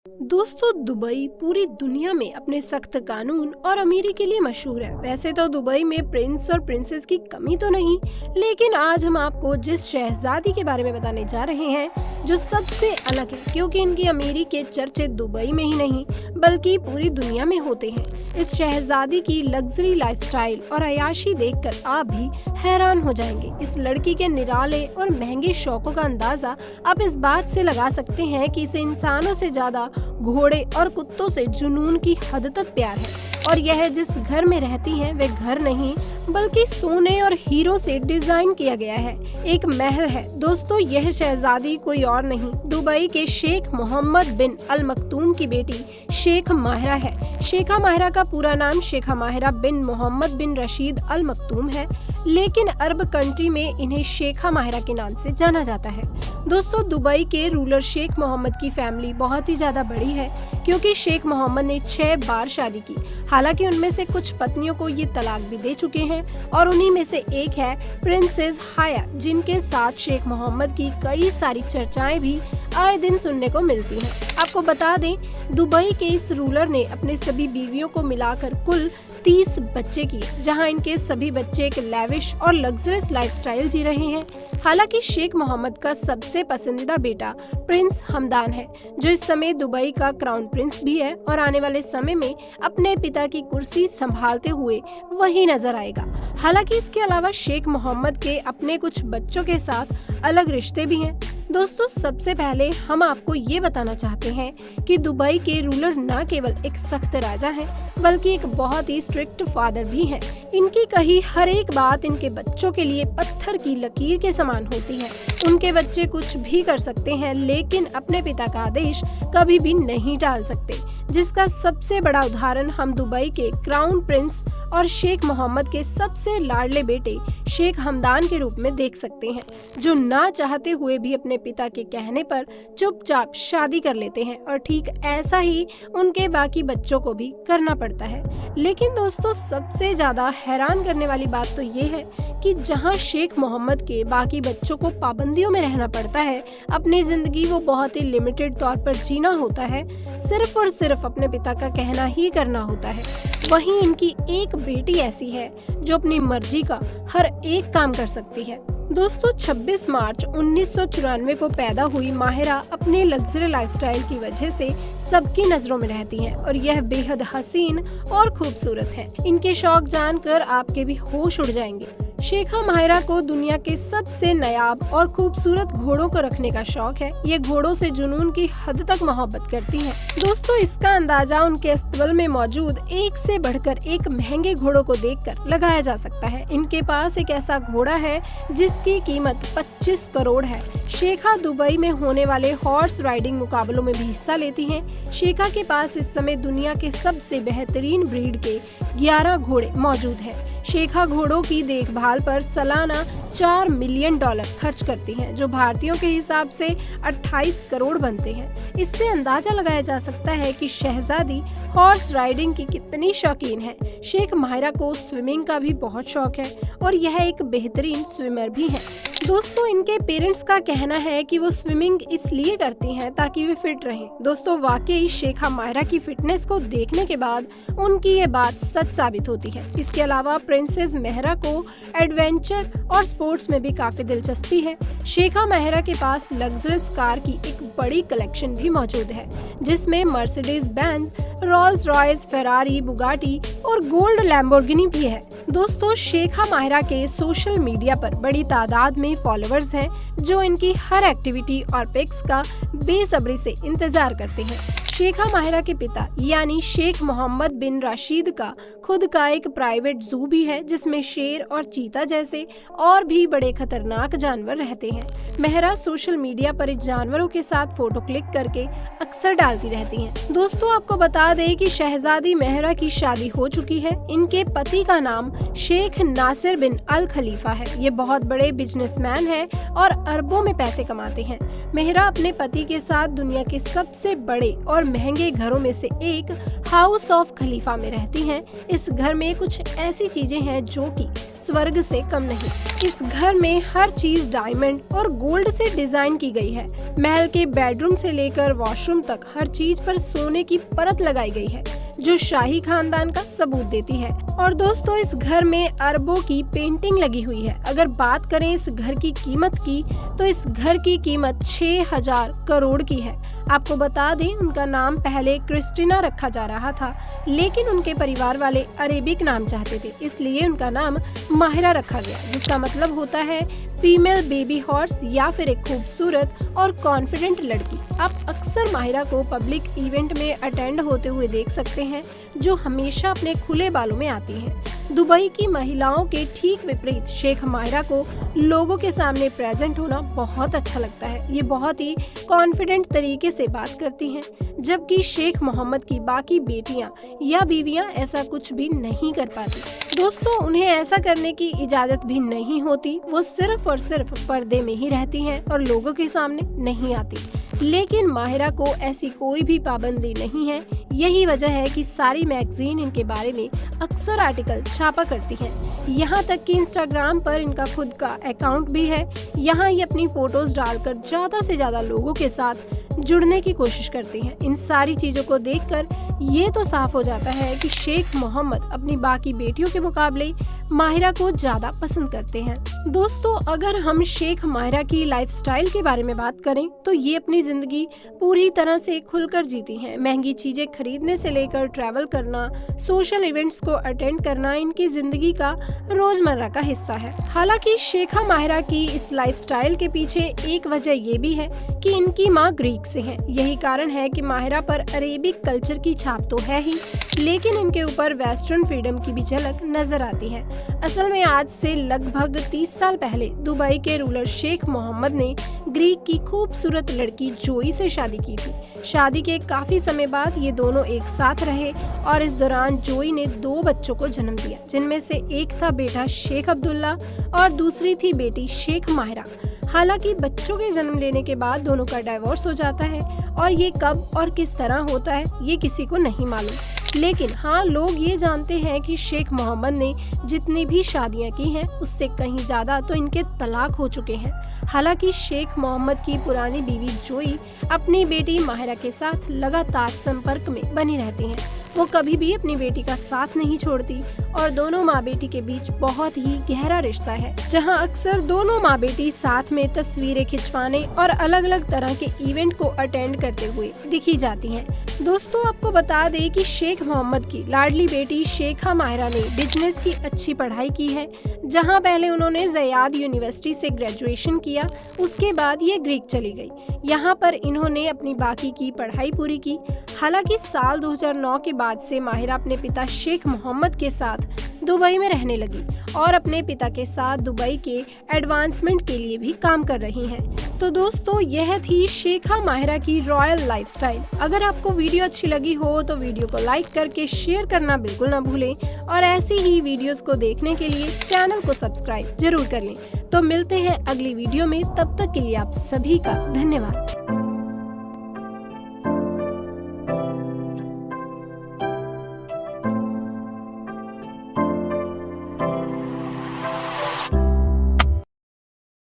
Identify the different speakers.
Speaker 1: दोस्तों, दुबई पूरी दुनिया में अपने सख्त कानून और अमीरी के लिए मशहूर है। वैसे तो दुबई में प्रिंस और प्रिंसेस की कमी तो नहीं, लेकिन आज हम आपको जिस शहजादी के बारे में बताने जा रहे हैं जो सबसे अलग है, क्योंकि इनकी अमीरी के चर्चे दुबई में ही नहीं बल्कि पूरी दुनिया में होते हैं। इस शहजादी की लग्जरी लाइफस्टाइल और अयाशी देखकर आप भी हैरान हो जाएंगे। इस लड़की के निराले और महंगे शौकों का अंदाजा आप इस बात से लगा सकते हैं कि इसे इंसानों से ज्यादा घोड़े और कुत्तों से जुनून की हद तक प्यार है। और यह जिस घर में रहती हैं वे घर नहीं बल्कि सोने और हीरो से डिजाइन किया गया है, एक महल है। दोस्तों, यह शहजादी कोई और नहीं, दुबई के शेख मोहम्मद बिन अल मखतूम की बेटी शेख माहिरा है। शेखा माहिरा का पूरा नाम शेखा माहिरा बिन मोहम्मद बिन रशीद अल मखतूम है, लेकिन अरब कंट्री में इन्हें शेखा माहिरा के नाम से जाना जाता है। दोस्तों, दुबई के रूलर शेख मोहम्मद की फैमिली बहुत ही ज्यादा बड़ी है, क्योंकि शेख मोहम्मद ने 6 बार शादी की। हालांकि उनमें से कुछ पत्नियों को ये तलाक भी दे चुके हैं और उन्हीं में से एक है प्रिंसेस हाया, जिनके साथ शेख मोहम्मद की कई सारी चर्चाएं भी आए दिन सुनने को मिलती हैं। आपको बता दें, दुबई के इस रूलर ने अपने सभी बीवियों को मिलाकर कुल 30 बच्चे किए, जहां इनके सभी बच्चे एक लेविश और लग्जरियस लाइफस्टाइल जी रहे हैं। हालांकि शेख मोहम्मद का सबसे पसंदीदा बेटा प्रिंस हमदान है, जो इस समय दुबई का क्राउन प्रिंस भी है और आने वाले समय में अपने पिता की कुर्सी संभालते हुए वही नजर आएगा। हालांकि इसके अलावा शेख मोहम्मद के अपने कुछ बच्चों के साथ अलग रिश्ते भी हैं। दोस्तों, सबसे पहले हम आपको ये बताना चाहते हैं कि दुबई के रूलर न केवल एक सख्त राजा हैं, बल्कि एक बहुत ही स्ट्रिक्ट फादर भी हैं। इनकी कही हर एक बात इनके बच्चों के लिए पत्थर की लकीर के समान होती है। उनके बच्चे कुछ भी कर सकते हैं, लेकिन अपने पिता का आदेश कभी भी नहीं टाल सकते, जिसका सबसे बड़ा उदाहरण हम दुबई के क्राउन प्रिंस और शेख मोहम्मद के सबसे लाडले बेटे शेख हमदान के रूप में देख सकते हैं, जो ना चाहते हुए भी अपने पिता के कहने पर चुपचाप शादी कर लेते हैं। और ठीक ऐसा ही उनके बाकी बच्चों को भी करना पड़ता है। लेकिन दोस्तों, सबसे ज्यादा हैरान करने वाली बात तो ये है कि जहां शेख मोहम्मद के बाकी बच्चों को पाबंदियों में रहना पड़ता है, अपनी जिंदगी वो बहुत ही लिमिटेड तौर पर जीना होता है, सिर्फ और सिर्फ अपने पिता का कहना ही करना होता है, वहीं इनकी एक बेटी ऐसी है जो अपनी मर्जी का हर एक काम कर सकती है। दोस्तों, 26 मार्च 1994 को पैदा हुई माहिरा अपने लग्जरी लाइफस्टाइल की वजह से सबकी नजरों में रहती हैं और यह बेहद हसीन और खूबसूरत है। इनके शौक जानकर आपके भी होश उड़ जाएंगे। शेखा माहिरा को दुनिया के सबसे नायाब और खूबसूरत घोड़ों को रखने का शौक है। ये घोड़ों से जुनून की हद तक मोहब्बत करती हैं। दोस्तों, इसका अंदाजा उनके अस्तबल में मौजूद एक से बढ़कर एक महंगे घोड़ों को देखकर लगाया जा सकता है। इनके पास एक ऐसा घोड़ा है जिसकी कीमत 25 करोड़ है। शेखा दुबई में होने वाले हॉर्स राइडिंग मुकाबलों में भी हिस्सा लेती हैं। शेखा के पास इस समय दुनिया के सबसे बेहतरीन ब्रीड के 11 घोड़े मौजूद हैं। शेखा घोड़ों की देखभाल पर सालाना $4 मिलियन खर्च करती हैं, जो भारतीयों के हिसाब से 28 करोड़ बनते हैं। इससे अंदाजा लगाया जा सकता है कि शहजादी हॉर्स राइडिंग की कितनी शौकीन है। शेख माहिरा को स्विमिंग का भी बहुत शौक है और यह एक बेहतरीन स्विमर भी है। दोस्तों, इनके पेरेंट्स का कहना है कि वो स्विमिंग इसलिए करती हैं ताकि वे फिट रहें। दोस्तों, वाकई शेखा माहिरा की फिटनेस को देखने के बाद उनकी ये बात सच साबित होती है। इसके अलावा प्रिंसेस माहिरा को एडवेंचर और स्पोर्ट्स में भी काफी दिलचस्पी है। शेखा माहिरा के पास लग्जरियस कार की एक बड़ी कलेक्शन भी मौजूद है, जिसमें Mercedes Benz, Rolls Royce, Ferrari, Bugatti और गोल्ड लैम्बोर्गिनी भी है। दोस्तों, शेखा माहिरा के सोशल मीडिया पर बड़ी तादाद में फॉलोअर्स हैं, जो इनकी हर एक्टिविटी और पिक्स का बेसब्री से इंतजार करते हैं। शेखा माहिरा के पिता यानी शेख मोहम्मद बिन राशिद का खुद का एक प्राइवेट जू भी है, जिसमें शेर और चीता जैसे और भी बड़े खतरनाक जानवर रहते हैं। माहिरा सोशल मीडिया पर इन जानवरों के साथ फोटो क्लिक करके अक्सर डालती रहती हैं। दोस्तों, आपको बता दें कि शहजादी माहिरा की शादी हो चुकी है। इनके पति का नाम शेख नासिर बिन अल खलीफा है। ये बहुत बड़े बिजनेसमैन हैं और अरबों में पैसे कमाते हैं। माहिरा अपने पति के साथ दुनिया के सबसे बड़े और महंगे घरों में से एक हाउस ऑफ खलीफा में रहती हैं। इस घर में कुछ ऐसी चीजें हैं जो कि स्वर्ग से कम नहीं। इस घर में हर चीज डायमंड और गोल्ड से डिजाइन की गई है। महल के बेडरूम से लेकर वॉशरूम तक हर चीज पर सोने की परत लगाई गई है, जो शाही खानदान का सबूत देती है। और दोस्तों, इस घर में अरबों की पेंटिंग लगी हुई है। अगर बात करें इस घर की कीमत की, तो इस घर की कीमत 6000 करोड़ की है। आपको बता दें, उनका नाम पहले क्रिस्टीना रखा जा रहा था, लेकिन उनके परिवार वाले अरेबिक नाम चाहते थे, इसलिए उनका नाम माहिरा रखा गया, जिसका मतलब होता है फीमेल बेबी हॉर्स या फिर एक खूबसूरत और कॉन्फिडेंट लड़की। आप अक्सर माहिरा को पब्लिक इवेंट में अटेंड होते हुए देख सकते हैं, जो हमेशा अपने खुले बालों में आती हैं। दुबई की महिलाओं के ठीक विपरीत शेख माहिरा को लोगों के सामने प्रेजेंट होना बहुत अच्छा लगता है। ये बहुत ही कॉन्फिडेंट तरीके से बात करती हैं, जबकि शेख मोहम्मद की बाकी बेटियां या बीवियां ऐसा कुछ भी नहीं कर पाती। दोस्तों, उन्हें ऐसा करने की इजाजत भी नहीं होती। वो सिर्फ और सिर्फ पर्दे में ही रहती हैं और लोगों के सामने नहीं आती। लेकिन माहिरा को ऐसी कोई भी पाबंदी नहीं है। यही वजह है कि सारी मैगजीन इनके बारे में अक्सर आर्टिकल छापा करती हैं। यहाँ तक कि इंस्टाग्राम पर इनका खुद का अकाउंट भी है। यहाँ ये अपनी फोटोज डालकर ज्यादा से ज्यादा लोगों के साथ जुड़ने की कोशिश करती हैं। इन सारी चीजों को देखकर ये तो साफ हो जाता है कि शेख मोहम्मद अपनी बाकी बेटियों के मुकाबले माहिरा को ज्यादा पसंद करते हैं। दोस्तों, अगर हम शेख माहिरा की लाइफस्टाइल के बारे में बात करें, तो ये अपनी जिंदगी पूरी तरह से खुलकर जीती हैं। महंगी चीजें खरीदने से लेकर ट्रैवल करना, सोशल इवेंट्स को अटेंड करना इनकी जिंदगी का रोजमर्रा का हिस्सा है। हालांकि शेखा माहिरा की इस लाइफस्टाइल के पीछे एक वजह ये भी है कि इनकी माँ ग्रीक से है। यही कारण है कि माहिरा पर अरेबिक कल्चर की छाप तो है ही, लेकिन इनके ऊपर वेस्टर्न फ्रीडम की भी झलक नजर आती है। असल में आज से लगभग 30 साल पहले दुबई के रूलर शेख मोहम्मद ने ग्रीक की खूबसूरत लड़की जोई से शादी की थी। शादी के काफी समय बाद ये दोनों एक साथ रहे और इस दौरान जोई ने 2 बच्चों को जन्म दिया, जिनमें से एक था बेटा शेख अब्दुल्ला और दूसरी थी बेटी शेख माहिरा। हालांकि बच्चों के जन्म लेने के बाद दोनों का डाइवोर्स हो जाता है और ये कब और किस तरह होता है ये किसी को नहीं मालूम। लेकिन हाँ, लोग ये जानते हैं कि शेख मोहम्मद ने जितनी भी शादियां की हैं, उससे कहीं ज्यादा तो इनके तलाक हो चुके हैं। हालांकि शेख मोहम्मद की पुरानी बीवी जोई अपनी बेटी माहिरा के साथ लगातार संपर्क में बनी रहती हैं। वो कभी भी अपनी बेटी का साथ नहीं छोड़ती और दोनों माँ बेटी के बीच बहुत ही गहरा रिश्ता है, जहाँ अक्सर दोनों माँ बेटी साथ में तस्वीरें खिंचवाने और अलग अलग तरह के इवेंट को अटेंड करते हुए दिखी जाती हैं। दोस्तों, आपको बता दें कि शेख मोहम्मद की लाडली बेटी शेखा माहिरा ने बिजनेस की अच्छी पढ़ाई की है, जहां पहले उन्होंने ज़याद यूनिवर्सिटी से ग्रेजुएशन किया। उसके बाद ये ग्रीक चली गई। यहाँ पर इन्होंने अपनी बाकी की पढ़ाई पूरी की। हालांकि साल 2009 के बाद से माहिरा अपने पिता शेख मोहम्मद के साथ दुबई में रहने लगी और अपने पिता के साथ दुबई के एडवांसमेंट के लिए भी काम कर रही हैं। तो दोस्तों, यह थी शेखा माहिरा की रॉयल लाइफस्टाइल। अगर आपको वीडियो अच्छी लगी हो तो वीडियो को लाइक करके शेयर करना बिल्कुल ना भूलें और ऐसी ही वीडियोस को देखने के लिए चैनल को सब्सक्राइब जरूर कर लें। तो मिलते हैं अगली वीडियो में, तब तक के लिए आप सभी का धन्यवाद।